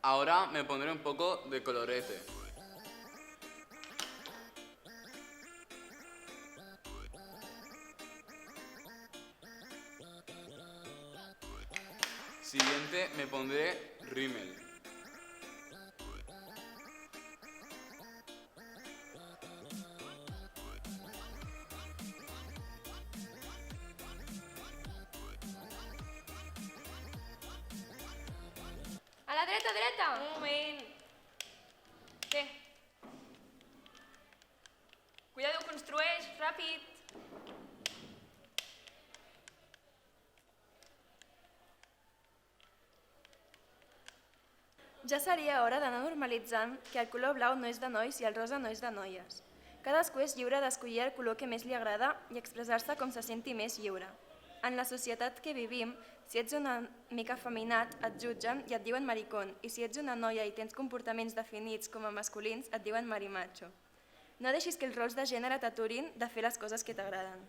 Ahora me pondré un poco de colorete. Siguiente me pondré rímel. A la dreta, dreta! Un moment. Què? Cuidado, construeix, ràpid. Ja seria hora d'anar normalitzant que el color blau no és de nois i el rosa no és de noies. Cadascú és lliure d'escollir el color que més li agrada i expressar-se com se senti més lliure. En la societat que vivim, si ets una mica afeminat, et jutgen i et diuen maricón, i si ets una noia i tens comportaments definits com a masculins, et diuen marimacho. No deixis que els rols de gènere t'aturin de fer les coses que t'agraden.